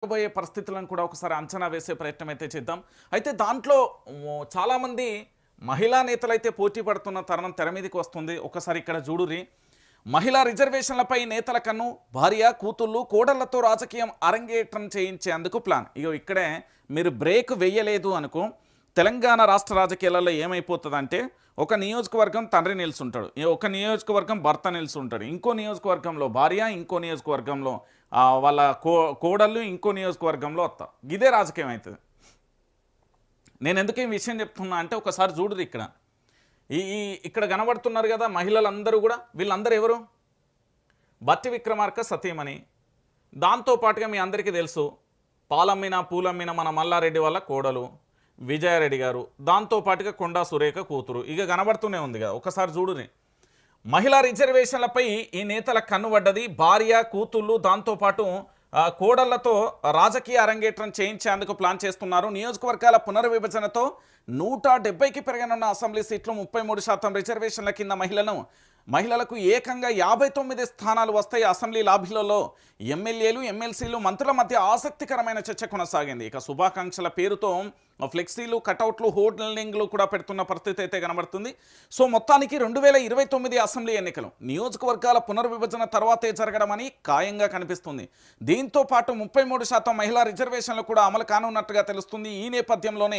రాబోయే పరిస్థితులను కూడా ఒకసారి అంచనా వేసే ప్రయత్నం అయితే చేద్దాం. అయితే దాంట్లో చాలామంది మహిళా నేతలైతే పోటీ పడుతున్న తరుణం తెర మీదకి వస్తుంది. ఒకసారి ఇక్కడ చూడుర్రి. మహిళా రిజర్వేషన్లపై నేతల కన్ను, భార్య, కూతుళ్ళు, కోడళ్లతో రాజకీయం అరంగేట్రం చేయించేందుకు ప్లాన్. ఇగో ఇక్కడే మీరు బ్రేక్ వెయ్యలేదు అనుకో, తెలంగాణ రాష్ట్ర రాజకీయాలలో ఏమైపోతుందంటే ఒక నియోజకవర్గం తండ్రి నిలుచుంటాడు, ఒక నియోజకవర్గం భర్త నిలుచుంటాడు, ఇంకో నియోజకవర్గంలో భార్య, ఇంకో నియోజకవర్గంలో వాళ్ళ కోడళ్ళు, ఇంకో నియోజకవర్గంలో అత్త. ఇదే రాజకీయం అవుతుంది. నేను ఎందుకు ఈ విషయం చెప్తున్నా అంటే ఒకసారి చూడరు ఇక్కడ ఈ ఇక్కడ కనబడుతున్నారు కదా మహిళలందరూ కూడా. వీళ్ళందరూ ఎవరు? బట్టి విక్రమార్క సతీమణి. దాంతోపాటుగా మీ అందరికీ తెలుసు పాలమ్మిన పూలమ్మిన మన మల్లారెడ్డి వాళ్ళ కోడలు విజయారెడ్డి గారు, దాంతోపాటుగా కొండా సురేఖ కూతురు. ఇక కనబడుతూనే ఉంది కదా, ఒకసారి చూడుని. మహిళా రిజర్వేషన్లపై ఈ నేతల కన్నుబడ్డది. భార్య, కూతుళ్ళు, దాంతోపాటు కోడళ్లతో రాజకీయ అరంగేట్రం చేయించేందుకు ప్లాన్ చేస్తున్నారు. నియోజకవర్గాల పునర్విభజనతో 170కి పెరగనున్న అసెంబ్లీ సీట్లు 33% రిజర్వేషన్ల కింద మహిళలకు ఏకంగా 59 స్థానాలు వస్తాయి. అసెంబ్లీ లాబీలలో ఎమ్మెల్యేలు, ఎమ్మెల్సీలు, మంత్రుల మధ్య ఆసక్తికరమైన చర్చ కొనసాగింది. ఇక శుభాకాంక్షల పేరుతో ఫ్లెక్సీలు, కటౌట్లు, హోర్డింగ్లు కూడా పెడుతున్న పరిస్థితి అయితే కనబడుతుంది. సో మొత్తానికి 2029 అసెంబ్లీ ఎన్నికలు నియోజకవర్గాల పునర్విభజన తర్వాతే జరగడమని ఖాయంగా కనిపిస్తుంది. దీంతో పాటు 33% మహిళా రిజర్వేషన్లు కూడా అమలు కానున్నట్టుగా తెలుస్తుంది. ఈ నేపథ్యంలోనే